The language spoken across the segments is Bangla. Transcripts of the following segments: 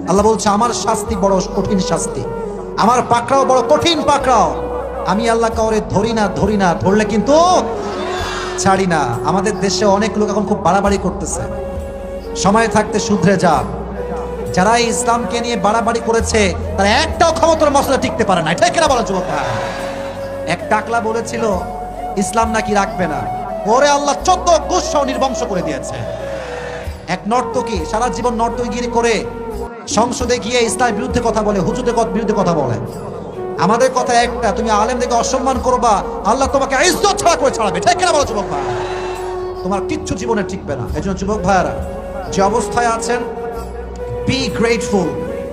আল্লাহ বলছে আমার শাস্তি বড় কঠিন শাস্তি, আমার পাকড়াও বড় কঠিন পাকড়াও। আমি আল্লাহ কাউরে ধরি না, ধরলে কিন্তু ছাড়ি না। আমাদের দেশে অনেক লোক এখন খুব বাড়াবাড়ি করতেছে, সময় থাকতে শুধরে যান। যারা ইসলামকে নিয়ে বাড়াবাড়ি করেছে তারা একটাও ক্ষমতার মসলা টিকতে পারে না, এটা কেনা বলা যুবক ভাই। এক টাকলা বলেছিল ইসলাম নাকি রাখবে না, ওরে আল্লাহ 14 গোষ্ঠ নির্বংশ করে দিয়েছে। এক নর্তকী সারা জীবন নর্তকীগিরি করে সংসদে গিয়ে ইসলামের বিরুদ্ধে কথা বলে, হুজুরের বিরুদ্ধে কথা বলে। আমাদের কথা একটা, তুমি আলেমদেরকে অসম্মান করবা, আল্লাহ তোমাকে ইজ্জত ছাড়া করে ছাড়াবে, ঠিক কিনা বলো যুবক ভাই? তোমার কিচ্ছু জীবনে টিকবে না। এই জন্য যুবক ভাইয়ারা যে অবস্থায় আছেন, be grateful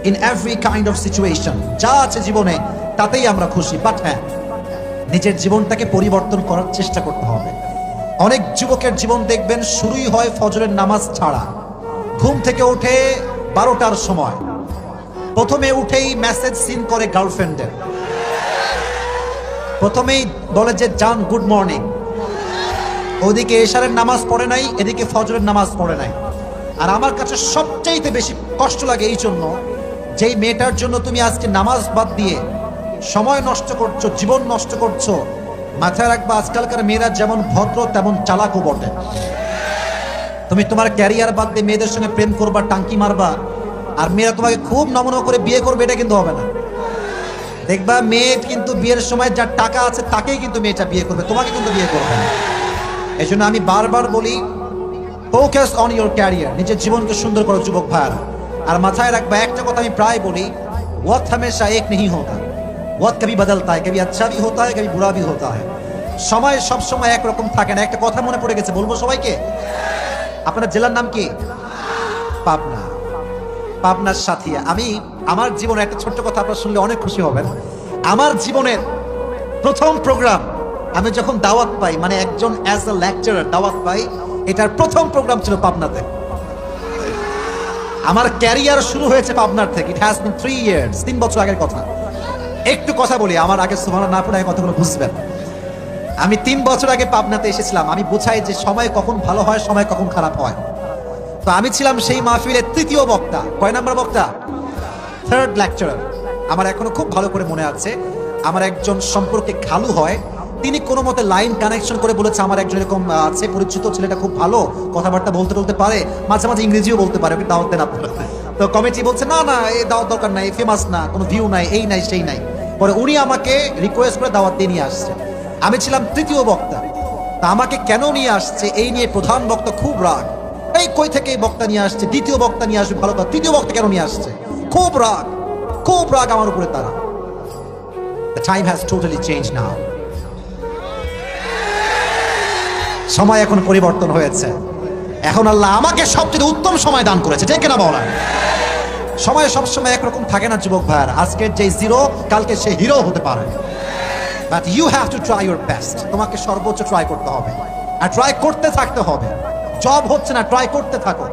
in every kind of situation. যা আছে জীবনে তাতেই আমরা খুশি, বাট হ্যাঁ, নিজের জীবনটাকে পরিবর্তন করার চেষ্টা করতে হবে। অনেক যুবকের জীবন দেখবেন শুরুই হয় ফজরের নামাজ ছাড়া। ঘুম থেকে উঠে 12টার সময় প্রথমে উঠেই মেসেজ সিন করে গার্লফ্রেন্ডের, প্রথমেই বলে যে জান গুড মর্নিং। ওদিকে এশারের নামাজ পড়ে নাই, এদিকে ফজরের নামাজ পড়ে নাই। আর আমার কাছে সবচাইতে বেশি কষ্ট লাগে এই জন্য, যেই মেয়েটার জন্য তুমি আজকে নামাজ বাদ দিয়ে সময় নষ্ট করছো, জীবন নষ্ট করছো, মাথায় রাখবা আজকালকার মেয়েরা যেমন ভদ্র তেমন চালাকও বটে। তুমি তোমার ক্যারিয়ার বাদ দিয়ে মেয়েদের সঙ্গে প্রেম করবা, টাঙ্কি মারবা, আর মেয়েরা তোমাকে খুব নমন করে বিয়ে করবে, এটা কিন্তু হবে না। দেখবা মেয়ে কিন্তু বিয়ের সময় যার টাকা আছে তাকেই কিন্তু মেয়েটা বিয়ে করবে, তোমাকে কিন্তু বিয়ে করবে না। এই জন্য আমি বারবার বলি, ফোকাস অন ইউর ক্যারিয়ার, নিজের জীবনকে সুন্দর করো যুবক ভাইয়ারা। আর মাথায় রাখবা একটা কথা আমি প্রায় বলি, ওয়াক্ত হামেশা এক नहीं होता, ওয়াক্ত কবি বদলতা है, কবি अच्छा भी होता है, कभी बुरा भी होता है। সময় সব সময় একরকম থাকে না। একটা কথা মনে পড়ে গেছে, বলবো সবাইকে। আপনার জেলার নাম কি? পাবনা। পাবনার সাথিয়া। আমি আমার জীবনে একটা ছোট্ট কথা আপনারা শুনলে অনেক খুশি হবেন। আমার জীবনের প্রথম প্রোগ্রাম আমি যখন দাওয়াত পাই, মানে একজন অ্যাজ এ লেকচারার দাওয়াত পাই, এটার প্রথম প্রোগ্রাম ছিল পাবনাতে। আমার ক্যারিয়ার শুরু হয়েছে পাবনার থেকে। ইট হ্যাজ বিন 3 ইয়ার্স, 3 বছর আগের কথা। একটু কথা বলি, আমার আগে সুবহানাল্লাহ না পড়ে কথাগুলো বুঝবেন। আমি 3 বছর আগে পাবনাতে এসেছিলাম। আমি বুঝাই যে সময় কখন ভালো হয়, সময় কখন খারাপ হয়। তো আমি ছিলাম সেই মাহফিলের 3য় বক্তা। কয় নাম্বার বক্তা? 3rd lecturer. আমার এখনো খুব ভালো করে মনে আছে, আমার একজন সম্পর্কে খালু হয়, তিনি কোনো মতে লাইন কানেকশন করে বলেছে আমার একজন এরকম আছে পরিচিত, ছেলেটা খুব ভালো কথাবার্তা বলতে পারে, মাঝে মাঝে ইংরেজিও বলতে পারে, ওকে দাওয়াত দেন আপনারা। তো কমিটি বলছে না না, এই দাওয়াত দরকার নাই, ফেমাস না, কোনো ভিউ নাই, এই নাই সেই নাই। পরে উনি আমাকে রিকোয়েস্ট করে দাওয়াত দিয়ে নিয়ে আসছে। আমি ছিলাম 3য় বক্তা। তা আমাকে কেন নিয়ে আসছে এই নিয়ে প্রধান বক্তা খুব রাগ। এই কই থেকে এই বক্তা নিয়ে আসছে, 2য় বক্তা নিয়ে আসবে ভালো কথা, 3য় বক্তা কেন নিয়ে আসছে? খুব রাগ আমার উপরে তারা। The time has totally changed now. সময় এখন পরিবর্তন হয়েছে। এখন আল্লাহ আমাকে সবচেয়ে উত্তম সময় দান করেছে, ঠিক কিনা বলেন? সময় সবসময় একরকম থাকে না যুবক ভাইয়ার। আজকের যে জিরো কালকে সে হিরো হতে পারে। But you have to try your best. তোমাকে সর্বোচ্চ ট্রাই করতে হবে, আর ট্রাই করতে থাকতে হবে। জব হচ্ছে না, ট্রাই করতে থাকো।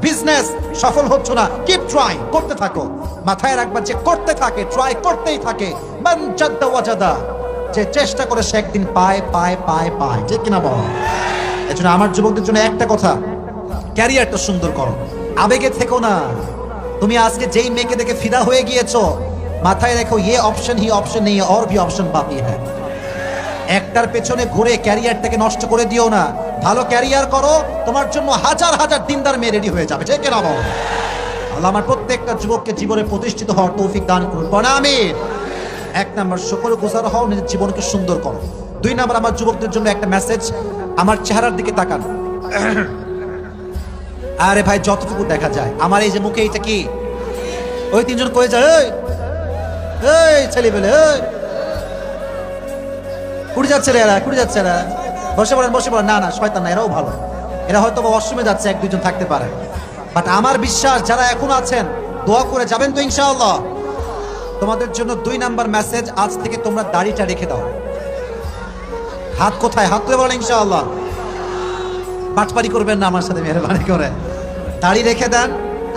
বিজনেস সফল হচ্ছে না, কিপ ট্রাই, করতে থাকো। মাথায় রাখবা যে করতে থাকে, ট্রাই করতেই থাকে, মান জাদ্দা ওয়াজাদা, যে চেষ্টা করে সে একদিন পায়, ঠিক কিনা বল? এজন্য আমার যুবকদের জন্য একটা কথা, ক্যারিয়ারটা সুন্দর করো, আবেগে থেকো না। তুমি আজকে যেই মেয়েকে দেখে ফিদা হয়ে গিয়েছো, মাথায় রেখো ये অপশন ही অপশন নেই, और भी অপশন বাকি है। একটার পেছনে ঘুরে ক্যারিয়ারটাকে নষ্ট করে দিও না। ভালো ক্যারিয়ার করো, তোমার জন্য হাজার হাজার দিনদার মেয়ে রেডি হয়ে যাবে, ঠিক কিনা বল? আল্লাহ আমার প্রত্যেকটা যুবককে জীবনে প্রতিষ্ঠিত হওয়ার তৌফিক দান করুন, আমিন। 1 নাম্বার, শুকরগুজার হও, নিজের জীবনকে সুন্দর করো। 2 নাম্বার, আমার যুবকদের জন্য একটা মেসেজ, আমার চেহারার দিকে তাকান। আরে ভাই, যতটুকু দেখা যায় আমার এই যে মুখে, এইটা কি? ওই 3 জন কয়ে যায়, এই ছেলে বেলে, কুড়ি যাচ্ছে রে এরা, কুড়ি যাচ্ছে এরা, বসে পড়েন। না শয়তান না, এরাও ভালো। এরা হয়তো ওয়াশরুমে যাচ্ছে, 1-2 জন থাকতে পারে। বাট আমার বিশ্বাস যারা এখন আছেন দোয়া করে যাবেন তো ইনশাআল্লাহ। তোমাদের জন্য 2 নাম্বার মেসেজ, আজ থেকে তোমরা দাড়িটা রেখে দাও। হাত কোথায়? হাত তুলে বলেন ইনশাআল্লাহ। বাটপারি করবেন না আমার সাথে, মেহরবানি করে দাড়ি রেখে দেন।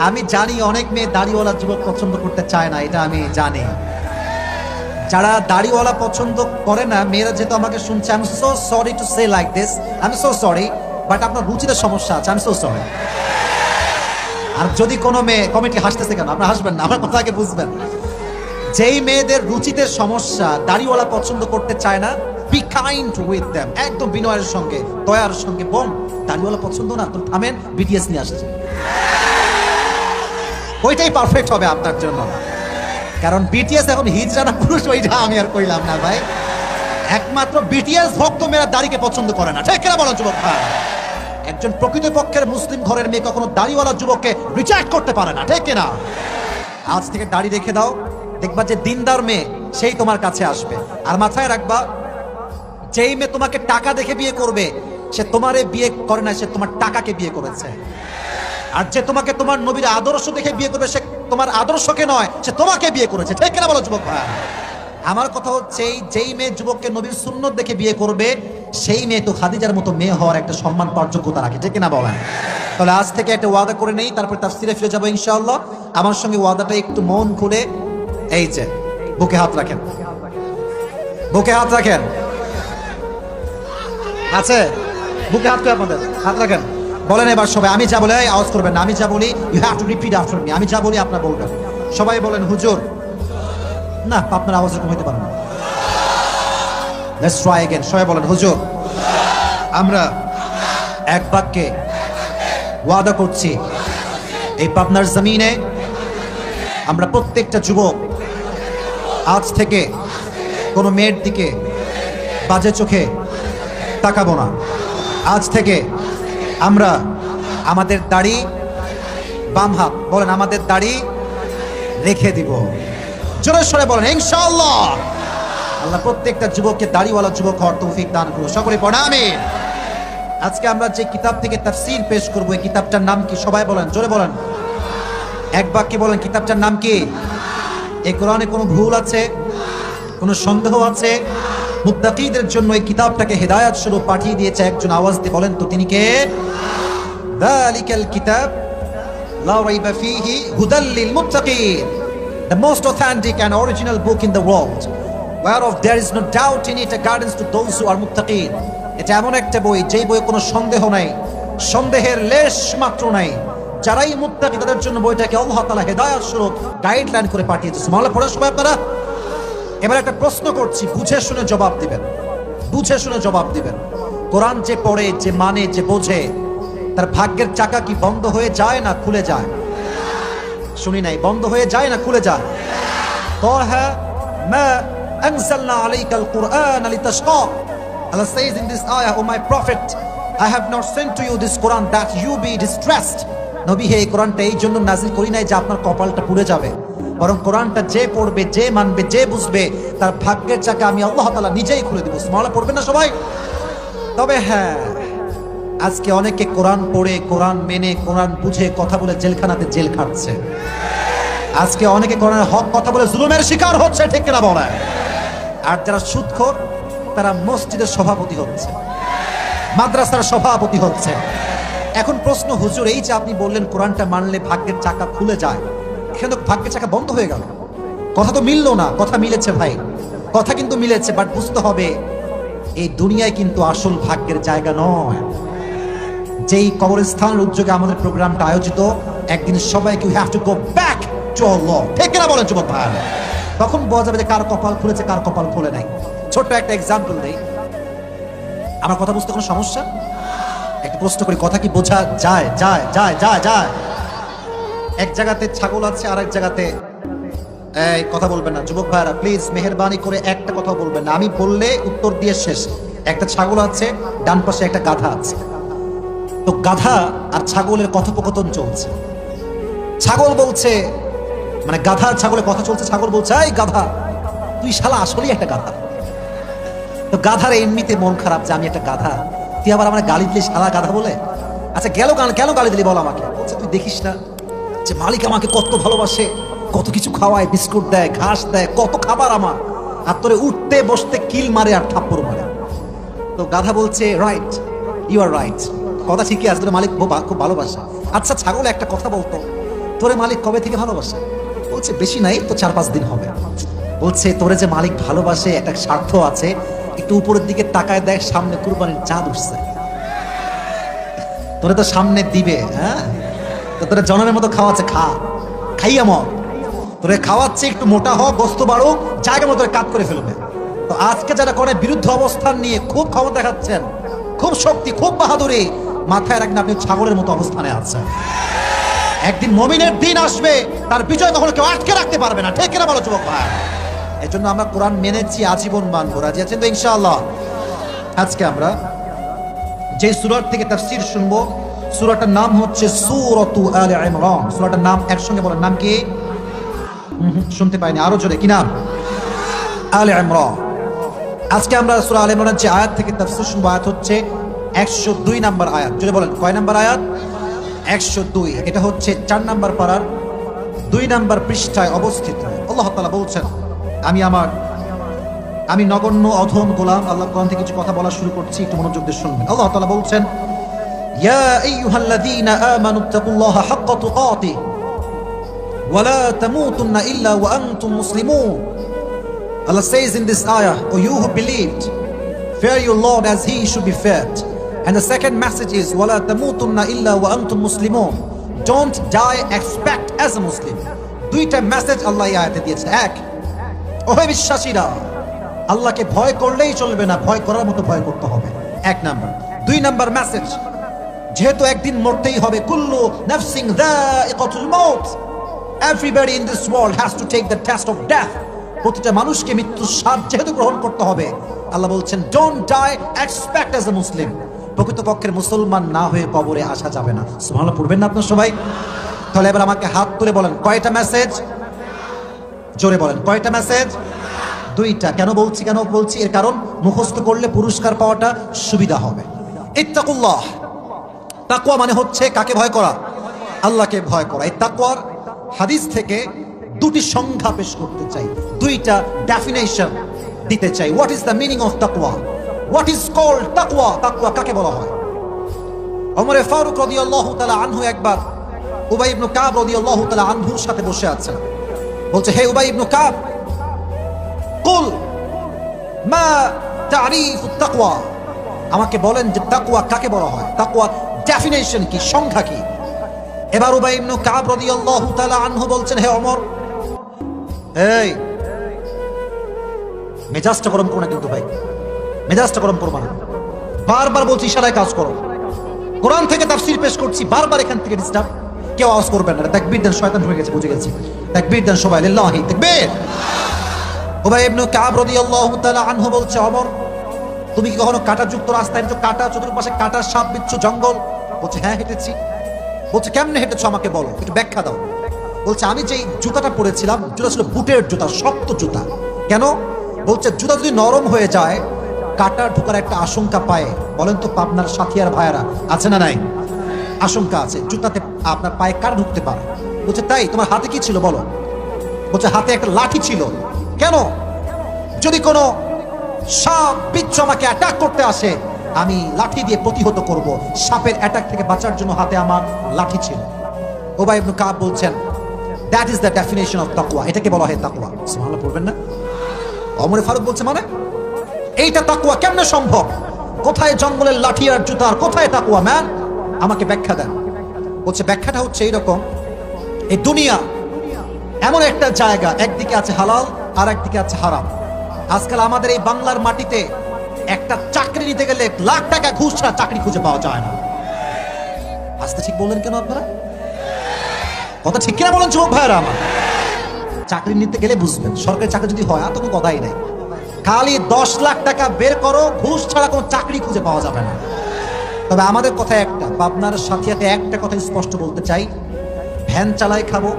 আমি জানি অনেক মেয়ে দাড়িওয়ালা যুবক পছন্দ করতে চায় না, এটা আমি জানি। যারা দাড়িওয়ালা পছন্দ করে না মেয়েরা যেহেতু আমাকে শুনছে, I am so sorry to say like this, I am so sorry, but আপনার রুচিতে সমস্যা আছে, আই এম সো সরি। আর যদি কোনো মেয়ে, কমিটি হাসতেছে কেন, আপনারা হাসবেন না, আমার কথা আগে বুঝবেন। যেই মেয়েদের রুচিতে সমস্যা, দাড়িওয়ালা পছন্দ করতে চায় না, বি কাইন্ড উইথ দেম, একদম বিনয়ের সঙ্গে, দয়ার সঙ্গে। বোন, দাড়িওয়ালা পছন্দ না, তো থামেন, বিটিএস নিয়ে আসছে, ওইটাই পারফেক্ট হবে আপনার জন্য। কারণ বিটিএস এখন হিজড়া না পুরুষ, ওইটা আমি আর কইলাম না ভাই। একমাত্র বিটিএস ভক্ত মেয়েরা দাড়িকে পছন্দ করে না, ঠিক কিনা বলো যুবক ভাই? একজন প্রকৃতপক্ষের মুসলিম ঘরের মেয়ে কখনো দাড়িওয়ালা যুবককে রিজেক্ট করতে পারে না, ঠিক কিনা? আজ থেকে দাড়ি রেখে দাও, দেখবা যে দিনদার মেয়ে সেই তোমার কাছে আসবে। আর মাথায় রাখবা, যেই মেয়ে তোমাকে টাকা দেখে বিয়ে করবে, সে তোমারে বিয়ে করে না, সে তোমার টাকাকে বিয়ে করেছে। আর যে তোমাকে তোমার নবীর আদর্শ দেখে বিয়ে করবে, সে তোমার আদর্শকে নয়, সে তোমাকে বিয়ে করেছে, ঠিক কিনা বলো যুবক ভাই? আমার কথা হচ্ছে, যেই মেয়ে যুবককে নবীর সুন্নত দেখে বিয়ে করবে, সেই মেয়ে তো খাদিজার মতো মেয়ে হওয়ার একটা সম্মান পাওয়ার যোগ্যতা রাখে, ঠিক কিনা বলেন? তাহলে আজ থেকে একটা ওয়াদা করে নেই, তারপর তাফসিরে ফিরে যাবো ইনশাআল্লাহ। আমার সঙ্গে ওয়াদাটা একটু মন খুলে, এই যে বুকে হাত রাখেন, বুকে হাত রাখেন, আছে বুকে হাত করে আপনাদের হাত রাখেন। বলেন এবার সবাই, আমি যা বলি আওয়াজ করবেন না, আমি যা বলি you have to repeat after me. আমি যা বলি আপনারা বলবেন। সবাই বলেন হুজুর। না, আপনার আওয়াজ এরকম হইতে পারে না। Let's try again. সবাই বলেন হুজুর, আমরা এক বাক্যে ওয়াদা করছি, এই পাবনার জমিনে আমরা প্রত্যেকটা যুবক আজ থেকে কোনো মেয়ের দিকে বাজে চোখে তাকাবো না। আজ থেকে আমরা আমাদের দাড়ি, বাম হাত বলেন, আমাদের দাড়ি রেখে দিব। জোরে সরে বলেন ইনশাআল্লাহ। আল্লাহ প্রত্যেকটা যুবককে দাড়িওয়ালা যুবক হওয়ার তৌফিক দান করুন। সকলে পড়া আমিন। আজকে আমরা যে কিতাব থেকে তাফসীর পেশ করব, এই কিতাবটার নাম কি? সবাই বলেন, জোরে বলেন, এক বাক্যে বলেন, কিতাবটার নাম কি? এই কোরআনে কোনো ভুল আছে, কোনো সন্দেহ আছে? মুত্তাকিদের জন্য এই কিতাবটাকে হেদায়েত স্বরূপ পাঠিয়ে দিয়েছে একজন। আওয়াজ দিয়ে বলেন তো তিনি কে? যালিকাল কিতাব লা রাইবা ফীহি হুদাল লিল মুত্তাকিন, the most authentic and original book in the world, whereof there is no doubt in it, a guidance to those who are muttaqin. এটা এমন একটা বই, যেই বইয়ে কোনো সন্দেহ নাই, সন্দেহের লেশ মাত্র নাই। যারাই মুত্তাকি তাদের জন্য বইটাকে আল্লাহ তাআলা হেদায়েত স্বরূপ গাইডলাইন করে পাঠিয়েছে। সুবহানাল্লাহ পড়া সবাই আপনারা। এবার একটা প্রশ্ন করছি, বুঝে শুনে জবাব দিবেন, বুঝে শুনে জবাব দিবেন। কোরআন যে পড়ে, যে মানে, যে বোঝে, তার ভাগ্যের চাকা কি বন্ধ হয়ে যায় না খুলে যায়? শুনি নাই, বন্ধ হয়ে যায় না খুলে যায়? তাহা মা আনজালনা আলাইকাল কুরআন লিতাশকা। Allah says in this ayah, oh my prophet, I have not sent to you this Quran that you be distressed. নবী হে, এই কোরআনটা এই জন্য নাজিল করি নাই যে আপনার কপালটা পুড়ে যাবে, বরং কোরআনটা যে পড়বে, যে মানবে, যে বুঝবে, তার ভাগ্যের চাকা আমি আল্লাহ তাআলা নিজেই খুলে দেব। সুবহানাল্লাহ পড়বেন না সবাই? তবে হ্যাঁ, আজকে অনেকে কোরআন পড়ে, কোরআন মেনে, কোরআন বুঝে কথা বলে জেলখানাতে জেল খাটছে। আজকে অনেকে কোরআনের হক কথা বলে জুলুমের শিকার হচ্ছে, ঠিক কিনা বলেন? আর যারা সুদখোর, তারা মসজিদের সভাপতি হচ্ছে, মাদ্রাসার সভাপতি হচ্ছে। এখন প্রশ্ন, হুজুর এই যে আপনি বললেন কোরআনটা মানলে ভাগ্যের চাকা খুলে যায়, এখানে তো ভাগ্যের চাকা বন্ধ হয়ে গেল, কথা তো মিললো না। কথা মিলেছে ভাই, কথা কিন্তু মিলেছে, বাট বুঝতে হবে এই দুনিয়ায় কিন্তু আসল ভাগ্যের জায়গা নয়। যেই কবরস্থানের উদ্যোগে আমাদের প্রোগ্রামটা আয়োজিত, একদিন সবাইকে we have to go back to Allah, ঠিক কিনা বলেন যুবক ভাই? তখন বোঝা যাবে যে কার কপাল খুলেছে, কার কপাল খুলে নাই। ছোট্ট একটা এক্সাম্পল দেই, আমার কথা বুঝতে কোনো সমস্যা? একটা প্রশ্ন করি, কথা কি বোঝা যায়? যায় যায় যায় যায় এক জায়গাতে ছাগল আছে, আর এক জায়গাতে, এই কথা বলবেন না যুবক ভাইরা, প্লিজ মেহেরবানি করে একটা কথা বলবেন না, আমি বললে উত্তর দিয়ে শেষ। একটা ছাগল আছে, ডান পাশে একটা গাধা আছে। তো গাধা আর ছাগলের কথোপকথন চলছে। ছাগল বলছে, মানে গাধা আর ছাগলের কথা চলছে, ছাগল বলছে, এই গাধা, তুই শালা আসলেই একটা গাধা। তো গাধার এমনিতে মন খারাপ যে আমি একটা গাধা, তুই আবার আমার গালি দিলি, শালা গাধা বলে। আচ্ছা কেন গালি দিলি বল আমাকে? বলছে, তুই দেখিস না যে মালিক আমাকে কত ভালোবাসে, কত কিছু খাওয়ায়, বিস্কুট দেয়, ঘাস দেয়, কত খাবার আমার, আর তোরে উঠতে বসতে কিল মারে আর থাপ্পড় মারে। তো গাধা বলছে, রাইট, ইউ আর রাইট, কথা ঠিকই আছে, তোর মালিক খুব ভালোবাসে। আচ্ছা ছাগল, একটা কথা বলতো, তোরে মালিক কবে থেকে ভালোবাসে? বলছে, বেশি নাই তো, 4-5 দিন হবে। বলছে, তোরে যে মালিক ভালোবাসে, একটা স্বার্থ আছে, একটু উপরের দিকে তাকায় দেখ, সামনে কুরবানির চাঁদ উঠছে, তোরে তো সামনে দিবে। হ্যাঁ, তো তোরা জনমের মতো খাওয়াচ্ছে, খাইয়া মর, তোরে খাওয়াচ্ছে একটু মোটা হ, গোস্ত বাড়ুক, জায়গা মতো কাজ করে ফেলবে। তো আজকে যারা করে বিরুদ্ধে অবস্থান নিয়ে খুব ক্ষমতা দেখাচ্ছেন, খুব শক্তি, খুব বাহাদুরি, মাথায় রাখবেন আপনি ছাগলের মতো অবস্থানে আছেন। একদিন মুমিনের দিন আসবে, তার বিজয় কখনো কেউ আটকে রাখতে পারবে না, ঠিক কিনা বলো যুবক ভাই? এই জন্য আমরা কোরআন মেনেছি, আজীবন মানব। রাজি আছেন তো ইনশাআল্লাহ? আজকে আমরা যে সূরা থেকে তাফসীর শুনবো, সূরাটার নাম হচ্ছে সূরাতু আলে ইমরান। সূরাটার নাম একসঙ্গে বলেন, নাম কি? শুনতে পাইনি, আরো জোরে, কি নাম? আলে ইমরান। আজকে আমরা সূরা আলে ইমরানের যে আয়াত থেকে তাফসীর শুনবো, আয়াত হচ্ছে 102 নাম্বার আয়াত। জোরে বলেন, কয় নাম্বার আয়াত? 102। এটা হচ্ছে 4 নাম্বার পারার 2 নাম্বার পৃষ্ঠায় অবস্থিত। আল্লাহ তাআলা বলছেন, আমি নগণ্য অধম গোলাম, আল্লাহ কোরআন থেকে কিছু কথা বলা শুরু করছি, একটু মনোযোগ দিয়ে শুনবেন। আল্লাহ তাআলা বলছেন, ইয়া আইয়ুহাল্লাযীনা আমানুত্তাকুল্লাহা হাক্কা তুকাতিহি ওয়া লা তামুতুন্না ইল্লা ওয়া আনতুম মুসলিমুন। Allah says in this ayah, O you who believed, fear your Lord as he should be feared. And the second message is, وَلَا تَمُوتُنَّ إِلَّا وَأَنْتُمْ مُسْلِمُونَ. Don't die except as a Muslim. দুইটা মেসেজ আল্লাহ এই আয়াতে দিয়েছে। এক, ওহে বিশ্বাসীরা, আল্লাহকে ভয় করলেই চলবে না, ভয় করার মতো ভয় করতে হবে, 1 নাম্বার। 2 নাম্বার মেসেজ, যেহেতু একদিন মরতেই হবে, কুল্লু নাফসিন যায়িকাতুল মাউত, everybody in this world has to take the test of death. প্রতিটা মানুষকে মৃত্যুর স্বাদ যেহেতু গ্রহণ করতে হবে, আল্লাহ বলছেন don't die expect as a Muslim. প্রকৃতপক্ষের মুসলমান না হয়ে কবরে আসা যাবে না। সুবহানাল্লাহ পড়বেন না আপনার সবাই? তাহলে এবার আমাকে হাত তুলে বলেন, কয়টা মেসেজ? জোরে বলেন, কয়টা মেসেজ? 2টা। কেন বলছি? এর কারণ মুখস্থ করলে পুরস্কার পাওয়াটা সুবিধা হবে। ইত্তাকুল্লাহ, তাকওয়া মানে হচ্ছে কাকে ভয় করা? আল্লাহকে ভয় করা। এই তাকওয়ার হাদিস থেকে 2টি সংজ্ঞা পেশ করতে চাই, 2টা ডেফিনেশন দিতে চাই। What is the meaning of তাকওয়া? হোয়াট ইজ কল্ড তাকওয়া? তাকওয়া কাকে বলা হয়? ওমর ফারুক রাদিয়াল্লাহু তাআলা আনহু একবার উবাই ইবনে কাব রাদিয়াল্লাহু তাআলা আনহুর সাথে বসে আছেন। বলছে, হে উবাই ইবনে কাব, কুল মা তারিফুত তাকওয়া, আমাকে বলেন যে তাকওয়া কাকে বলা হয়, তাকওয়া ডেফিনেশন কি, সংজ্ঞা কি? এবার উবাই ইবনে কাব রাদিয়াল্লাহু তাআলা আনহু বলছেন, হে ওমর, এই মেজাজটা গরম করো না কিন্তু ভাই, মেজাজটা গরম করো না। বারবার বলছি ইশারায় কাজ করো। কোরআন থেকে তাফসীর পেশ করছি, বারবার এখান থেকে ডিস্টার্ব। কেউ আওয়াজ করবেন না, তাকবীর দেন, শয়তান হয়ে গেছে, বুঝে গেছি। তাকবীর দেন সবাই, লিল্লাহি তাকবীর। উবাই ইবনে কাব রাদিয়াল্লাহু তাআলা আনহু বলছে, ওমর, তুমি কি কখনো কাঁটাযুক্ত রাস্তায় হেঁটেছো? কাঁটা, চতুর্পাশে কাঁটা, সাপ বিচ্ছু জঙ্গল? বলছে, হ্যাঁ হেঁটেছি। বলছে, কেমনে হেঁটেছো আমাকে বলো, একটু ব্যাখ্যা দাও। বলছে, আমি যেই জুতাটা পরেছিলাম, জুতা ছিল বুটের জুতা, শক্ত জুতা। কেন? বলছে, জুতা যদি নরম হয়ে যায়, কাঁটা ঢোকার একটা আশঙ্কা পায়। বলেন তো পাবনার সাথিয়ার ভাইয়ারা আছে না নাই? আশঙ্কা আছে, জুতাতে আপনার পায়ে কাঁটা ঢুকতে পারে। বলছে, তাই? তোমার হাতে কি ছিল বলো? বলছে, হাতে একটা লাঠি ছিল। কেন? যদি কোনো সাপ বিচ্ছু আমাকে অ্যাটাক করতে আসে, আমি লাঠি দিয়ে প্রতিহত করব। সাপের অ্যাটাক থেকে বাঁচার জন্য হাতে আমার লাঠি ছিল। উবাই ইবনে কাব বলছেন, that is the definition of তাকওয়া। এটাকে বলা হয় তাকওয়া। সুবহানাল্লাহ পড়বেন না? ওমর ফারুক বলছে, মানে এইটা তাকওয়া কেমনে সম্ভব? কোথায় জঙ্গলের লাঠি আর জুতার, কোথায় তাকওয়া ম্যান? আমাকে ব্যাখ্যা দেন। বলছে, ব্যাখ্যাটা হচ্ছে এইরকম, এই দুনিয়া এমন একটা জায়গা, একদিকে আছে হালাল আর একদিকে আছে হারাম। আজকাল আমাদের এই বাংলার মাটিতে একটা চাকরি নিতে গেলে লাখ টাকা ঘুষ ছাড়া চাকরি খুঁজে পাওয়া যায় না। আস্তে ঠিক বললেন কেন আপনারা? কথা ঠিক কিনা বলেন যুবক ভাইরা আমার? চাকরি নিতে গেলে বুঝবেন, সরকারি চাকরি যদি হয় আর তো কোনো কথাই নেই। খালি 10 লাখ টাকা বের করো, ঘুষ ছাড়া কোনো চাকরি খুঁজে পাওয়া যাবে না। তবে আমাদের কথা একটা, পাবনার সাথিয়াতে একটা কথা স্পষ্ট বলতে চাই, ভ্যান চালাই খাবো,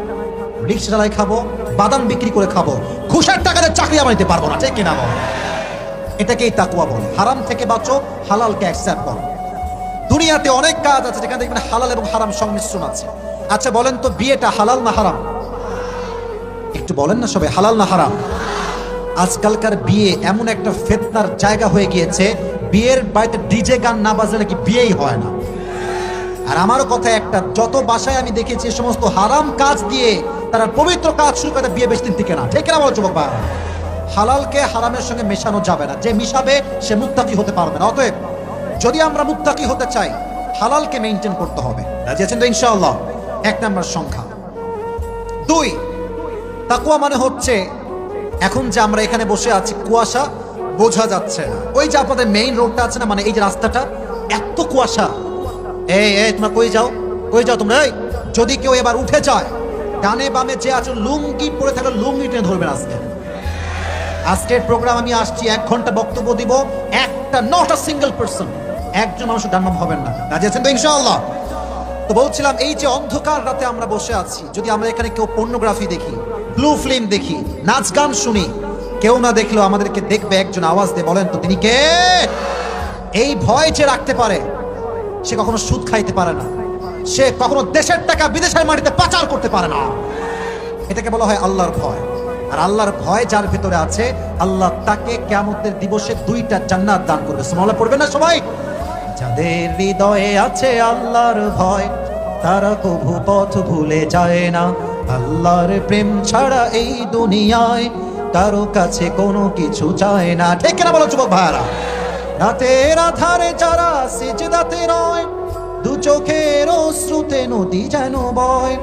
রিক্সা চালাই খাবো, বাদাম বিক্রি করে খাবো, ঘুষের টাকাতে চাকরি আমরা নিতে পারবো না, ঠিক কিনা বল? এটাকেই তাকওয়া বলে। হারাম থেকে বাঁচো, হালালকে অ্যাকসেপ্ট করো। দুনিয়াতে অনেক কাজ আছে যেখানে দেখবেন হালাল এবং হারাম সংমিশ্রণ আছে। আচ্ছা বলেন তো, বিয়েটা হালাল না হারাম? একটু বলেন না সবাই, হালাল না হারাম? আজকালকার বিয়ে এমন একটা ফিতনার জায়গা হয়ে গিয়েছে, বিয়ের বাড়িতে ডিজে গান না বাজলে নাকি বিয়েই হয় না। আর আমারও কথা একটা, যত বাসায় আমি দেখেছি সমস্ত হারাম কাজ দিয়ে তারা পবিত্র কাজ শুরু করে, বিয়ে বেশি দিন টিকে না, ঠিক না বলো যুবক ভাই? হালালকে হারামের সঙ্গে মেশানো যাবে না, যে মিশাবে সে মুত্তাকি হতে পারবে না। অতএব যদি আমরা মুত্তাকি হতে চাই, হালালকে মেইনটেইন করতে হবে। রাজি আছেন তো ইনশাআল্লাহ? এক নাম্বার সংখ্যা। 2, তাকওয়া মানে হচ্ছে এখন যে আমরা এখানে বসে আছি কুয়াশা বোঝা যাচ্ছে না, ওই যে আপনাদের মেইন রোডটা আছে না, মানে এই যে রাস্তাটা এত কুয়াশা, এই তোমরা কই যাও তোমরা, এই যদি কেউ এবার উঠে যায় ডানে বামে যে আছে লুঙ্গি পরে থাকলে লুঙ্গি টেনে ধরবেন। আজকের প্রোগ্রাম আমি আসছি 1 ঘন্টা বক্তব্য দিব, একটা নট আ সিঙ্গেল পারসন, একজন মানুষ ডান বাম হবেন না। রাজি আছেন তো ইনশাআল্লাহ? তো বলছিলাম এই যে অন্ধকার রাতে আমরা বসে আছি, যদি আমরা এখানে কেউ পর্নোগ্রাফি দেখি, ব্লু ফিল্ম দেখি, নাচ গান শুনি, কেউ না দেখলেও আমাদেরকে দেখবে একজন, আওয়াজ দিয়ে বলেন তো তিনি কে? এই ভয় যে রাখতে পারে সে কখনো সুদ খাইতে পারে না, সে কখনো দেশের টাকা বিদেশের মাটিতে পাচার করতে পারে না। এটাকে বলা হয় আল্লাহর ভয়। আর আল্লাহর ভয় যার ভিতরে আছে, আল্লাহ তাকে কিয়ামতের দিবসে 2টা জান্নাত দান করবে। সুবহানাল্লাহ পড়বেন না সবাই? যাদের হৃদয়ে আছে আল্লাহর ভয়, তারা কভু পথ ভুলে যায় না। আল্লাহর প্রেম ছাড়া এই দুনিয়ায় কারো কাছে কোনো কিছু চায় না। ঠিক কিনা বলো যুবক ভাইরা? রাতের আধারে যারা সিজদাতে রয়, দু চোখের অশ্রুতে নদী যেন বয়।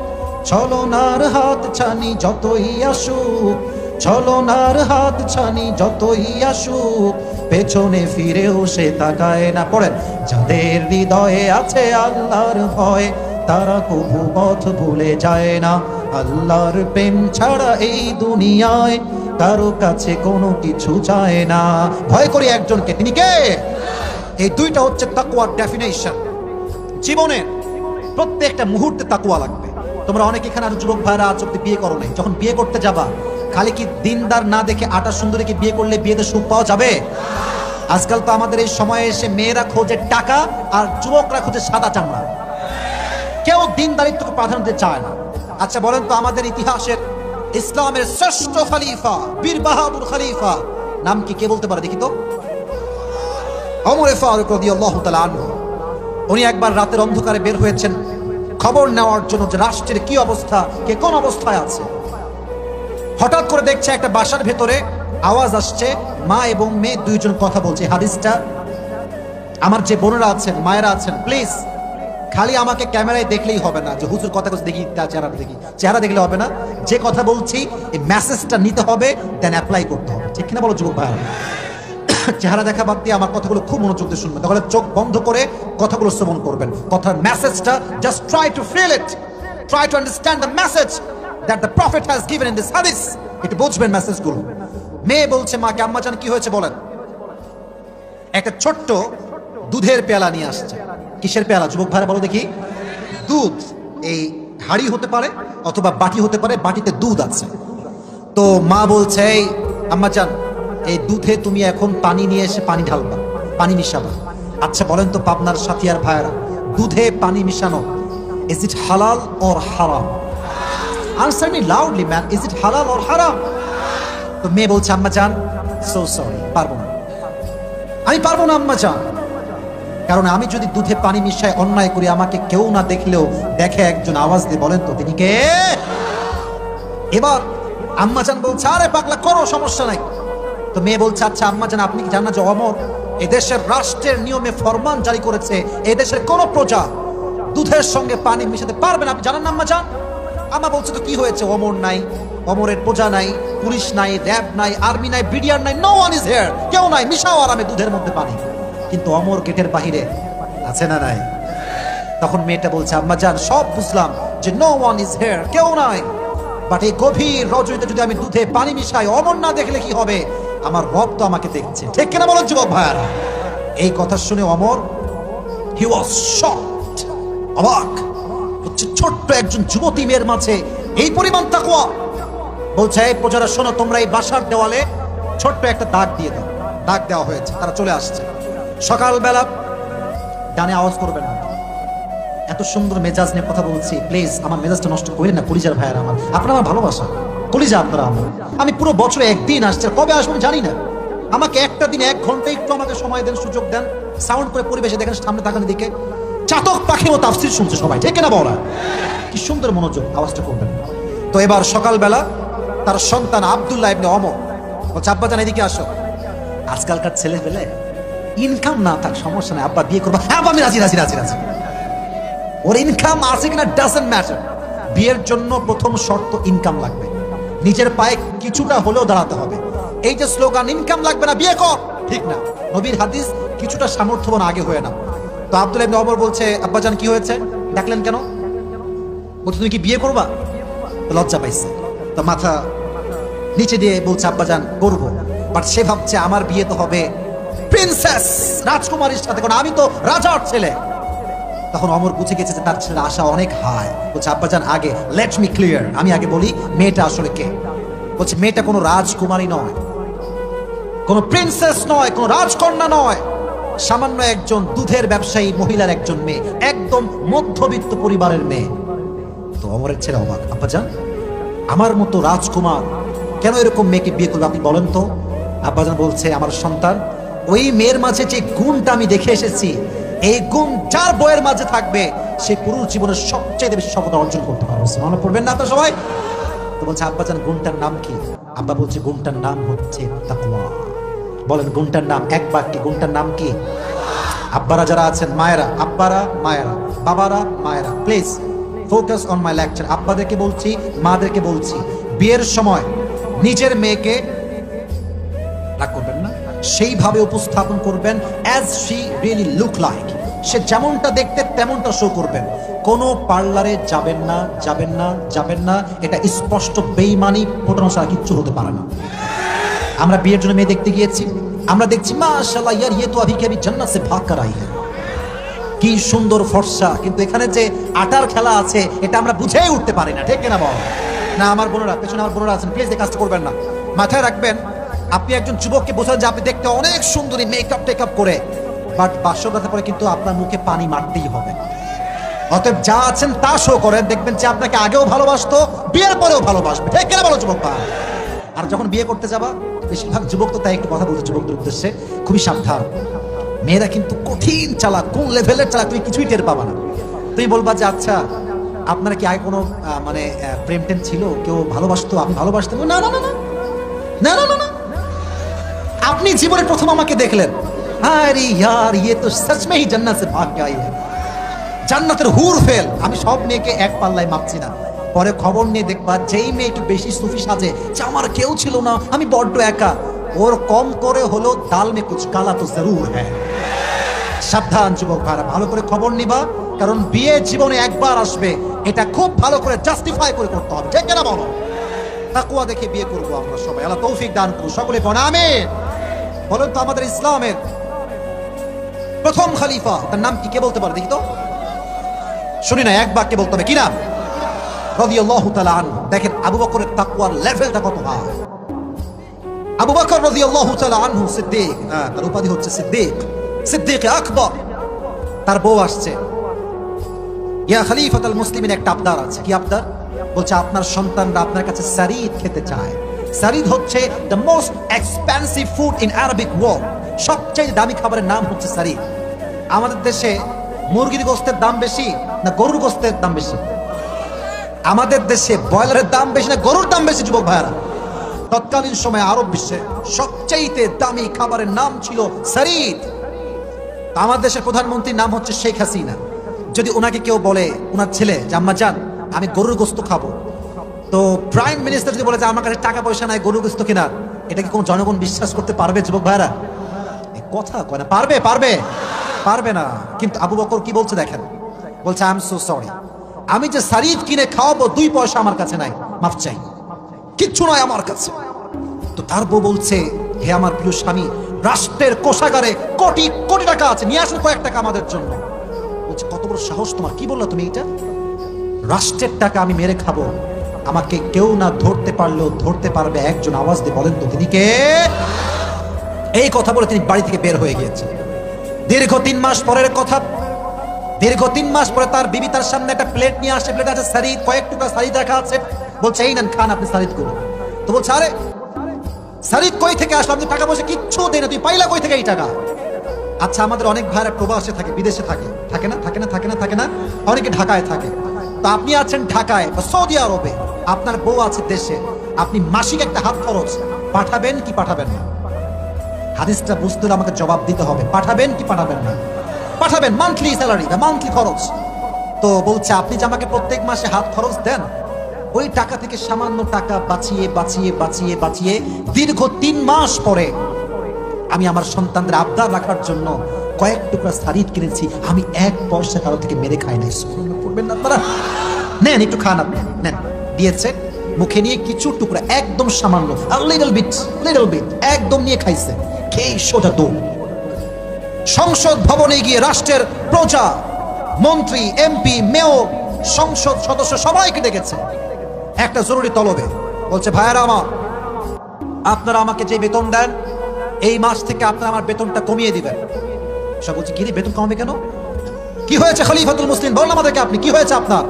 ছলনার হাত ছানি যতই আসুক, ছলনার হাত ছানি যতই আসুক, পেছনে ফিরেও সে তাকায় না। পড়েন, যাদের হৃদয়ে আছে আল্লাহর ভয়, তারা কভু পথ ভুলে যায় না। আল্লাহর প্রেম ছাড়া এই দুনিয়ায় কারো কাছে কোনো কিছু চায় না। ভয় করি একজনকে, তিনি কে? এই 2টা হচ্ছে তাকওয়ার ডেফিনেশন। জীবনের প্রত্যেকটা মুহূর্তে তাকওয়া লাগবে। তোমরা অনেক এখানে আর যুবক ভাইরা আজ অব্দি বিয়ে করো নাই, যখন বিয়ে করতে যাবা খালি কি দিনদার না দেখে আটা সুন্দরীকে বিয়ে করলে বিয়েতে সুখ পাওয়া যাবে? আজকাল তো আমাদের এই সময়ে এসে মেয়েরা খোঁজে টাকা আর যুবকরা খোঁজে সাদা চামড়া, কেউ দিনদারিত্বকে প্রাধান্য দিতে চায় না। আচ্ছা বলেন তো, আমাদের ইতিহাসের ইসলামের শ্রেষ্ঠ খলিফা, বীর বাহাদুর খলিফা নাম কি? কে বলতে পারে দেখি তো? ওমর ফারুক রাদিয়াল্লাহু তাআলা আনহু। উনি একবার রাতের অন্ধকারে বের হয়েছেন খবর নেওয়ার জন্য যে রাষ্ট্রের কি অবস্থা, কে কোন অবস্থায় আছে। হঠাৎ করে দেখছে একটা বাসার ভেতরে আওয়াজ আসছে, মা এবং মেয়ে 2জন কথা বলছে। হাদিসটা আমার যে বোনেরা আছেন, মায়েরা আছেন, প্লিজ খালি আমাকে ক্যামেরায় দেখলেই হবে না যে হুজুর কথা কথা দেখি, তার চেহারাটা দেখি, চেহারা দেখলে হবে না। যে কথা বলছি এই মেসেজটা নিতে হবে, দেন অ্যাপ্লাই করতে হবে। ঠিক কিনা বলো যুবক ভাই? চেহারা দেখা বাদ দিয়ে আমার কথাগুলো খুব মনোযোগ দিয়ে শুনবেন, তাহলে চোখ বন্ধ করে কথাগুলো শ্রবণ করবেন। কথার মেসেজটা just try to feel it, try to understand the message that the prophet has given in this hadith. একটু বুঝবেন মেসেজগুলো। মেয়ে বলছে মাকে, আম্মা জান কি হয়েছে বলেন। একটা ছোট্ট দুধের পেয়ালা নিয়ে আসছে। কিসের পেয়ালা যুবক ভাইরা বলো দেখি? দুধ। এই হাড়ি হতে পারে অথবা বাটি হতে পারে, বাটিতে দুধ আছে। তো মা বলছে, এই আম্মা জান, এই দুধে তুমি এখন পানি নিয়ে এসে পানি ঢালবা, পানি মিশাবা। আচ্ছা বলেন তো পাবনার সাথিয়ার ভাইরা, দুধে পানি মিশানো, ইজ ইট হালাল অর হারাম? Answer me loudly man, is it হালাল অর হারাম? তো মেয়ে বলছে, আম্মা জান সো সরি, পারবো না, আমি পারবো না আম্মা জান। কারণ আমি যদি দুধে পানি মিশায় অন্যায় করি, আমাকে কেউ না দেখলেও দেখে একজন, আওয়াজ দিয়ে বলেন তো তিনি কে? এবার আম্মা জান বলছে, আরে পাগলা করো, সমস্যা নাই। তো মেয়ে বলছে, আচ্ছা আম্মা জান, আপনি কি জানেন যে ওমর এদেশের রাষ্ট্রের নিয়মে ফরমান জারি করেছে, এদেশের কোন প্রজা দুধের সঙ্গে পানি মিশাতে পারবে না, আপনি জানেন না আম্মা জান? আম্মা বলছে, তো কি হয়েছে? ওমর নাই, ওমরের প্রজা নাই, পুলিশ নাই, র্যাব নাই, আর্মি নাই, বিডিআর নাই, নো ওয়ান ইজ হিয়ার, কেউ নাই, মিশাও আরামে দুধের মধ্যে পানি। কিন্তু ওমর গেটের বাহিরে আছে না নাই? তখন মেয়েটা বলছে, আম্মা জান সব বুঝলাম যে নো ওয়ান ইজ হিয়ার, কেউ নাই, বাট এই গভীর রজনীতে যদি আমি দুধে পানি মিশাই, ওমর না দেখলে কি হবে? আমার রব তো আমাকে দেখছে। ঠিক কিনা বলেন যুবক ভাইয়ারা? এই কথা শুনে ওমর হি ওয়াজ শকড, অবাক হচ্ছে, ছোট্ট একজন যুবতী মেয়ের মাঝে এই পরিমাণ তাকওয়া। বলছে, এই প্রজারা শোনো, তোমরা এই বাসার দেওয়ালে ছোট্ট একটা দাগ দিয়ে দাও। দাগ দেওয়া হয়েছে, তারা চলে আসছে। সকালবেলা ডানে আওয়াজ করবেন না। এত সুন্দর মেজাজ নিয়ে কথা বলছি, প্লিজ আমার মেজাজটা নষ্ট করেন না কলিজার ভাইয়ার আমার, আপনারা আমার ভালোবাসা কলিজা, আপনারা আমার। আমি পুরো বছরে একদিন আসছে, কবে আসবেন জানি না। আমাকে একটা দিন 1 ঘন্টা একটু আমাকে সময় দেন, সুযোগ দেন, সাউন্ড করে পরিবেশে দেখেন, সামনে তাকান দিকে, চাতক পাখি ও তাফসীর শুনছে সবাই। ঠিক কিনা বলা? কি সুন্দর মনোযোগ, আওয়াজটা করবেন। তো এবার সকালবেলা তার সন্তান আব্দুল্লাহ ইবনে ওমর বলছে, আব্বা জান এদিকে আসো। আজকালকার ছেলে পেলে ইনকাম না থাক সমস্যা নাই, আব্বা বিয়ে করবো, হ্যাঁ আব্বা আমি রাজি রাজি রাজি রাজি। ওর ইনকাম আছে কিনা ডাজন্ট ম্যাটার। বিয়ের জন্য প্রথম শর্ত ইনকাম লাগবে, নিজের পায়ে কিছুটা হলেও দাঁড়াতে হবে। এই যে স্লোগান ইনকাম লাগবে না বিয়ে কর, ঠিক না। নবীর হাদিস কিছুটা সামর্থ্যবান আগে হয়ে না। তো আব্দুল্লাহ ইবনে ওমর বলছে, আব্বাজান কি হয়েছে, ডাকলেন কেন? বলছে তুমি কি বিয়ে করবা? লজ্জা পাইছে, তো মাথা নিচে দিয়ে বলছে আব্বাজান করবো, বাট সে ভাবছে আমার বিয়ে তো হবে প্রিন্সেস রাজকুমারীর সাথে, কারণ আমি তো রাজার ছেলে। তখন অমর বুঝে গেছে যে তার ছেলের আশা অনেক হাই। বলছে আব্বাজান আগে লেট মি ক্লিয়ার, আমি আগে বলি মেয়েটা আসলে কে। বলছে মেয়েটা কোনো রাজকুমারী নয়, কোনো প্রিন্সেস নয়, কোনো রাজকন্যা নয়, সামান্য একজন দুধের ব্যবসায়ী মহিলার একজন মেয়ে, একদম মধ্যবিত্ত পরিবারের মেয়ে। তো অমরের ছেলে অবাক, আব্বাজান আমার মতো রাজকুমার কেন এরকম মেয়েকে বিয়ে করবে আপনি বলেন তো? আব্বাজান বলছে আমার সন্তান, ওই মেয়ের মাঝে যে গুণটা আমি দেখে এসেছি, এই গুণ যার বইয়ের মাঝে থাকবে সে পুরো জীবনের সবচেয়ে বেশি সফলতা অর্জন করতে পারবে। মনে পড়বেন না আপনারা সবাই? তো বলছে আব্বাজান গুণটার নাম কি? আব্বা বলছে গুণটার নাম হচ্ছে তাকওয়া। বলেন গুণটার নাম এক বাক্যে, গুণটার নাম কি? আব্বারা যারা আছেন, মায়েরা, আব্বারা মায়েরা, বাবারা মায়েরা, please focus on my lecture. আব্বাদেরকে বলছি, মাদেরকে বলছি, বিয়ের সময় নিজের মেয়েকে রাগ করবেন না, সেইভাবে উপস্থাপন করবেন as she really look like, সে যেমনটা দেখতে তেমনটা শো করবেন। কোনো পার্লারে যাবেন না, যাবেন না, যাবেন না, এটা স্পষ্ট বেঈমানি, ফোটানো ছাড়া কিচ্ছু হতে পারে না। আমরা বিয়ের জন্য মেয়ে দেখতে গিয়েছি, আমরা দেখছি মাশাআল্লাহ ইয়ার ইয়ে তো আভি কে আভি জান্নাত সে ভাগ কর আই হ্যায়, কি সুন্দর ফর্সা, কিন্তু এখানে যে আটার খেলা আছে এটা আমরা বুঝেই উঠতে পারি না, ঠিক কিনা বল? না আমার বোনেরা, পেছনে আমার বোনেরা আছেন, প্লিজ এই কাজটা করবেন না। মাথায় রাখবেন, আপনি একজন যুবককে বোঝান যে আপনি দেখতে অনেক সুন্দরী, মেকআপ টেকআপ করে, বাট বাসররাতে পরে কিন্তু আপনার মুখে পানি মারতেই হবে। অতএব যা আছেন তা শো করেন, দেখবেন যে আপনাকে আগেও ভালোবাসতো, বিয়ের পরেও ভালোবাসবে, ঠিক কিনা বলো যুবক ভাই? আর যখন বিয়ে করতে যাবা, বেশিরভাগ যুবক তো তাই একটু কথা বলছে যুবকদের উদ্দেশ্যে, খুবই সাবধান। মেয়েরা কিন্তু কঠিন চালাক, কোন লেভেলের চালাক তুমি কিছুই টের পাবা না। তুমি বলবা যে আচ্ছা আপনারা কি আগে কোনো মানে প্রেম টেম ছিল, কেউ ভালোবাসতো, আমি ভালোবাসতাম? না না না না না না না না, আপনি জীবনে প্রথম আমাকে দেখলেন, আরে ইয়ার ইয়ে তো সচ মে হি জান্নাত সে ভাগ কে আই হ্যায়, জান্নাতের হুর ফেল। আমি সব মেয়েকে এক পাল্লায় মাপছি না, পরে খবর নিয়ে দেখবা যেই মেয়ে একটু বেশি সুফি সাজে যে আমার কেউ ছিল না, আমি বড্ড একা, ওর কম করে হলো দাল মে কুছ কালা তো জরুর হ্যায়। সাবধান যুবক ভাইরা, ভালো করে খবর নিবা, কারণ বিয়ে জীবনে একবার আসবে, এটা খুব ভালো করে জাস্টিফাই করে করতে হবে, ঠিক না বলো? তাকওয়া দেখে বিয়ে করবো আমরা সবাই, আল্লাহ তৌফিক দান করুন, সকলে পড়ে আমিন। বলেন তো আমাদের ইসলামের প্রথম খলিফা তার নাম কি, কে বলতে পারে দেখি তো? শুনি না, এক বাক্যে বলতে হবে, কি নাম? রাদিয়াল্লাহু তাআলা আনহু। দেখেন আবু বকরের তাকওয়ার লেভেলটা কত হাই। আবু বকর রাদিয়াল্লাহু তাআলা আনহু সিদ্দিক, তার উপাধি হচ্ছে সিদ্দিক, সিদ্দিক আকবর। তার বউ আসছে, ইয়া খলিফাতুল মুসলিমিন, একটা আবদার আছে। কি আবদার? বলছে আপনার সন্তানরা আপনার কাছে সারিদ খেতে চায়। সারিদ হচ্ছে the most expensive food in Arabic world, সবচেয়ে দামি খাবারের নাম হচ্ছে সারিদ। আমাদের দেশে মুরগির গোস্তের দাম বেশি না গরুর গোস্তের দাম বেশি? আমাদের দেশে ব্রয়লারের দাম বেশি না গরুর দাম বেশি যুবক ভাইরা? তৎকালীন সময়ে আরব বিশ্বে সবচেয়ে দামি খাবারের নাম ছিল সারিদ। আমার দেশের প্রধানমন্ত্রীর নাম হচ্ছে শেখ হাসিনা। যদি ওনাকে কেউ বলে, ওনার ছেলে যে আম্মা জান আমি গরুর গোস্ত খাবো, তো প্রাইম মিনিস্টার যদি বলে যে আমার কাছে টাকা পয়সা নাই গরুর গোস্ত কেনার, এটা কি কোনো জনগণ বিশ্বাস করতে পারবে যুবক ভাইরা? কথা কয় না, পারবে? পারবে? পারবে না। কিন্তু আবু বকর কি বলছে দেখেন, বলছে আই এম সো সরি, আমি যে সারিদ কিনে খাওয়াবো 2 পয়সা আমার কাছে নাই, মাফ চাই, কিচ্ছু নয় আমার কাছে। তো তার বউ বলছে, হে আমার প্রিয় স্বামী, রাষ্ট্রের কোষাগারে কোটি কোটি টাকা আছে, নিয়ে আসুন কয়েক টাকা আমাদের জন্য। বলছে কত বড় সাহস তোমার, কি বললা তুমি এটা? রাষ্ট্রের টাকা আমি মেরে খাবো, আমাকে কেউ না ধরতে পারলেও ধরতে পারবে একজন, আওয়াজ দিয়ে বলেন তো তিনি কে? এই কথা বলে তিনি বাড়ি থেকে বের হয়ে গিয়েছেন। দীর্ঘ 3 মাস পরের কথা, দীর্ঘ 3 মাস পরে তার বিবি তার সামনে একটা প্লেট নিয়ে আসে, প্লেট আছে সারিদ, কয়েক টুকরা সারিদ রাখা আছে, বলছে এই নেন খান আপনি সারিদ করুন। তো বলছে আরে সারিদ কই থেকে আসলাম, টাকা পয়সা কিচ্ছু দেয় না, তুই পাইলা কই থেকে এই টাকা? আচ্ছা আমাদের অনেক ভাইরা প্রবাসে থাকে, বিদেশে থাকে, থাকে না থাকে না থাকে না থাকে না, অনেকে ঢাকায় থাকে। তো আপনি আছেন ঢাকায় বা সৌদি আরবে, আপনার বউ আছে দেশে, আপনি মাসিক একটা হাত খরচ পাঠাবেন কি পাঠাবেন না? হাদিসটা বুঝতে হলে আমাকে জবাব দিতে হবে, পাঠাবেন কি পাঠাবেন না? পাঠাবেন, মান্থলি স্যালারি বা মান্থলি খরচ। তো বলছে আপনি যে আমাকে প্রত্যেক মাসে হাত খরচ দেন, ওই টাকা থেকে সামান্য টাকা বাঁচিয়ে বাঁচিয়ে বাঁচিয়ে বাঁচিয়ে দীর্ঘ 3 মাস পরে আমি আমার সন্তানদের আবদার রাখার জন্য কয়েক টুকরা শাড়ি কিনেছি। আমি 1 পয়সা কারো থেকে মেরে খাই নাই। পড়বেন না আপনারা? নেন একটু খান, আপনি নেন। দিয়েছে, মুখে নিয়ে কিছু টুকরা, একদম সামান্য, লিটল বিট একদম নিয়ে খাইছে। খেয়ে সোজা দৌড় সংসদ ভবনে গিয়ে রাষ্ট্রের প্রজা, মন্ত্রী, এমপি, মেয়র, সংসদ সদস্য সবাইকে ডেকেছে একটা জরুরি তলবে। বলছে ভাইয়েরা আমার, আপনারা আমাকে যে বেতন দেন, এই মাস থেকে আপনারা আমার বেতনটা কমিয়ে দিবেন। সব বলছে কি রে, বেতন কমবে কেন? কি হয়েছে খলিফাতুল মুসলিম, বলুন আমাদেরকে আপনি, কি হয়েছে আপনার?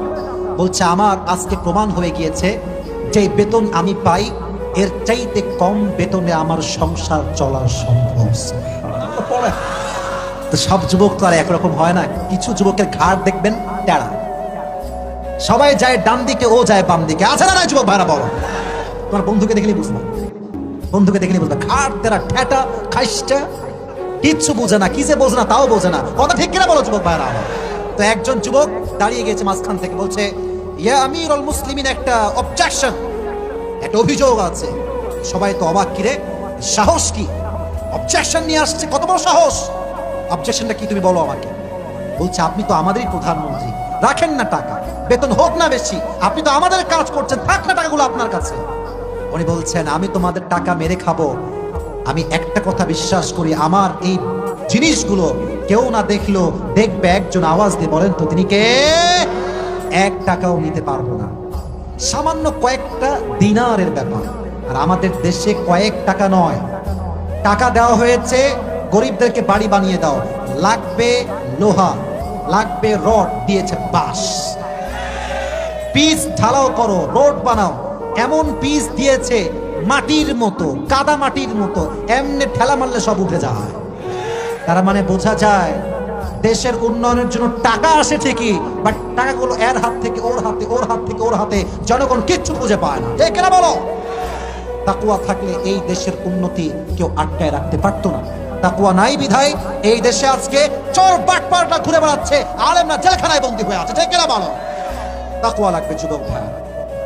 বলছে আমার আজকে প্রমাণ হয়ে গিয়েছে যে বেতন আমি পাই এর চাইতে কম বেতনে আমার সংসার চলা সম্ভব। তো সব যুবক তো আর একরকম হয় না। কিছু যুবকের ঘাড় দেখবেন টেরা, সবাই যায় ডান দিকে, ও যায় বাম দিকে। আছে না না যুবক ভাইরা? বলো, তোমার বন্ধুকে দেখলেই বুঝবা, বন্ধুকে দেখলেই বুঝবা ঘাড় তেরা, ঠেটা খাইসটা, কিচ্ছু বোঝে না, কি যে বোঝে না তাও বোঝে না। কথা ঠিক কিনা বলো যুবক ভাইরা আমার? তো একজন যুবক দাঁড়িয়ে গেছে মাঝখান থেকে, বলছে ইয়া আমিরুল মুসলিমিন, একটা অবজেকশন, একটা অভিযোগ আছে। সবাই তো অবাক, কিরে সাহস কি? অবজেকশন নিয়ে আসছে, কত বড় সাহস! অবজেকশনটা কি তুমি বলো আমাকে। বলছে আপনি তো আমাদেরই প্রধানমন্ত্রী, রাখেন না টাকা, বেতন হোক না বেশি, আপনি তো আমাদের কাজ করছেন, থাক না টাকাগুলো আপনার কাছে। উনি বলছেন আমি তোমাদের টাকা মেরে খাবো, আমি একটা কথা বিশ্বাস করি, আমার এই জিনিসগুলো কেউ না দেখলো দেখবে একজন, আওয়াজ দিয়ে বলেন তো তিনি কে? 1 টাকাও নিতে পারবো না। সামান্য কয়েকটা দিনারের ব্যাপার। আর আমাদের দেশে কয়েক টাকা নয়, টাকা দেওয়া হয়েছে গরিবদেরকে বাড়ি বানিয়ে দাও, লাগবে লোহা, লাগবে রড, দিয়েছে বাঁশ। পিচ ঢালাও করো, রোড বানাও, এমন পিচ দিয়েছে মাটির মতো, কাদা মাটির মতো, এমনি ঠেলা মারলে সব উঠে যায়। তার মানে বোঝা যায় দেশের উন্নয়নের জন্য টাকা আসে ঠিকই, বাট টাকাগুলো এর হাত থেকে ওর হাতে, ওর হাত থেকে ওর হাতে, জনগণ কিচ্ছু খুঁজে পায় না। ঠিক কিনা বলো? তাকওয়া থাকলে এই দেশের উন্নতি কেউ আটকায় রাখতে পারতো না। তাকওয়া নাই বিধায় এই দেশে আজকে চোর বাটপাররা ঘুরে বেড়াচ্ছে, আলেমরা জেলখানায় বন্দী হয়ে আছে। ঠিক কিনা বলো? তাকওয়া লাগবে যুবক ভাই।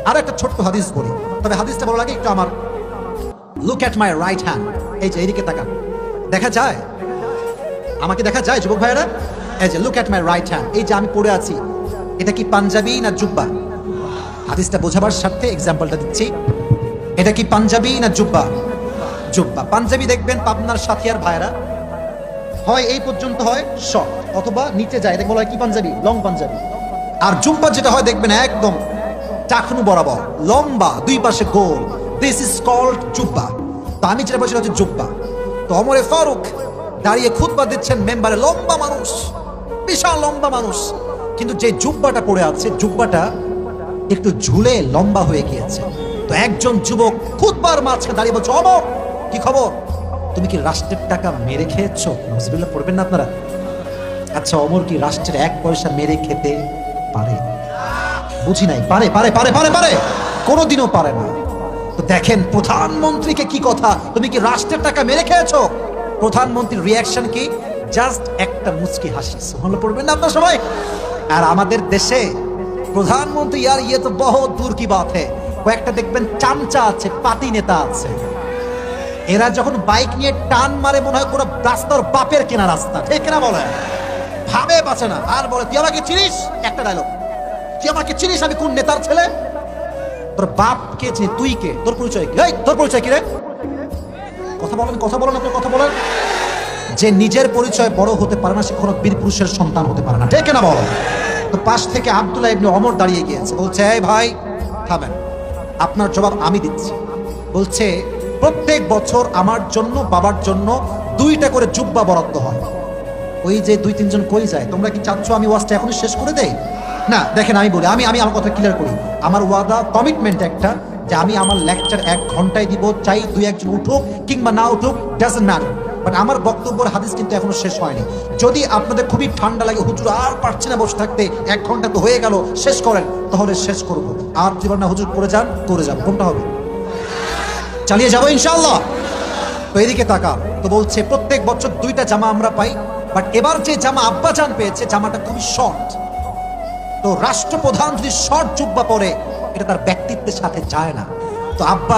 আর একটা ছোট্ট হাদিস বলি, তবে হাদিসটা বলার আগে একটু আমার look at my right hand, এই যে এইদিকে তাকান, দেখা যায় আমাকে, দেখা যায় যুবক ভাইরা? এই যে look at my right hand, এই যে আমি পড়ে আছি, এটা কি পাঞ্জাবি না জুব্বা? হাদিসটা বোঝাবার স্বার্থে এক্সাম্পলটা দিচ্ছি। এটা কি পাঞ্জাবি না জুব্বা? জুব্বা। পাঞ্জাবি দেখবেন পাবনার সাথিয়ার ভাইরা হয় এই পর্যন্ত হয় শর্ট, অথবা নিচে যায়, এটা বলা হয় কি পাঞ্জাবি? লং পাঞ্জাবি। আর জুব্বা যেটা হয় দেখবেন একদম টাকনু বরাবর, লম্বা, দুই পাশে গোল, দিস ইজ কল্ড জুব্বা। তো আমি যেটা বলছি হচ্ছে জুব্বা। তো ওমরে ফারুক দাঁড়িয়ে খুতবা দিচ্ছেন মেম্বারে, লম্বা মানুষ, বিশাল লম্বা মানুষ, কিন্তু যে জুব্বাটা পড়ে আছে, জুব্বাটা একটু ঝুলে লম্বা হয়ে গিয়েছে। তো একজন যুবক খুতবার মাঝখানে দাঁড়িয়ে বলছে, ওমর কি খবর, তুমি কি রাষ্ট্রের টাকা মেরে খেয়েছো? নজরুল্লাহ পড়বেন না আপনারা? আচ্ছা, ওমর কি রাষ্ট্রের 1 পয়সা মেরে খেতে পারে? বুঝি নাই। পারে পারে পারে পারে পারে কোনোদিনও পারে না। তো দেখেন প্রধানমন্ত্রীকে কি কথা, তুমি কি রাষ্ট্রের টাকা মেরে খেয়েছো? প্রধানমন্ত্রীর রিয়াকশন কি? জাস্ট একটা মুচকি হাসি। সুবহানাল্লাহ পড়বেন না আপনারা সবাই? আর আমাদের দেশে প্রধানমন্ত্রী, আর ইয়ে তো বহুত দূর কি বাত হ্যায়, কয়েকটা দেখবেন চামচা আছে, পাতি নেতা আছে, এরা যখন বাইক নিয়ে টান মারে মনে হয় পুরো রাস্তার বাপের কেনা রাস্তা। ঠিক কিনা বলে? ভাবে বাঁচে না, আর বলে তুই আমাকে চিনিস? একটা ডায়লগ, তুই আমাকে চিনিস? আমি কোন নেতার ছেলে? তোর বাপ কে চিনি, তুই কে, তোর পরিচয় কি? তোর পরিচয় কি রে? কথা বলেন, কথা বলেন, আপনার কথা বলেন। যে নিজের পরিচয় বড় হতে পারে না, সে কোনো বীর পুরুষের সন্তান হতে পারে না। ঠিক কিনা বলো? তো পাশ থেকে আব্দুল্লাহ ইবনে ওমর দাঁড়িয়ে গিয়েছে, বলছে এই ভাই থামেন, আপনার জবাব আমি দিচ্ছি। বলছে প্রত্যেক বছর আমার জন্য, বাবার জন্য 2টা করে জুব্বা বরাদ্দ হয়। ওই যে 2-3 জন কই যায়, তোমরা কি চাচ্ছ আমি ওয়াজটা এখনই শেষ করে দেই? না, দেখেন আমি বলি, আমি আমার কথা ক্লিয়ার করি। আমার ওয়াদা, কমিটমেন্ট একটা, যে আমি আমার লেকচার 1 ঘন্টায় দিব, চাই 2-1 জন উঠুক কিংবা না উঠুক, ডাজন্ট ম্যাটার। বাট আমার বক্তব্যের হাদিস কিন্তু এখনো শেষ হয়নি। যদি আপনাদের খুবই ঠান্ডা লাগে, হুজুর আর পারছি না বসে থাকতে, 1 ঘন্টা তো হয়ে গেল, শেষ করেন, তাহলে শেষ করব। আর যদি না হুজুর করে যান, করে যাবো, কোনটা হবে? চালিয়ে যাবো ইনশাআল্লাহ। তো এদিকে তাকা। তো বলছে প্রত্যেক বছর 2টা জামা আমরা পাই, বাট এবার যে জামা আব্বাজান পেয়েছে, জামাটা খুবই শর্ট, তো রাষ্ট্রপ্রধান যদি শর্ট জুব্বা পরে, এটা তার ব্যক্তিত্বের সাথে যায় না। তো আব্বা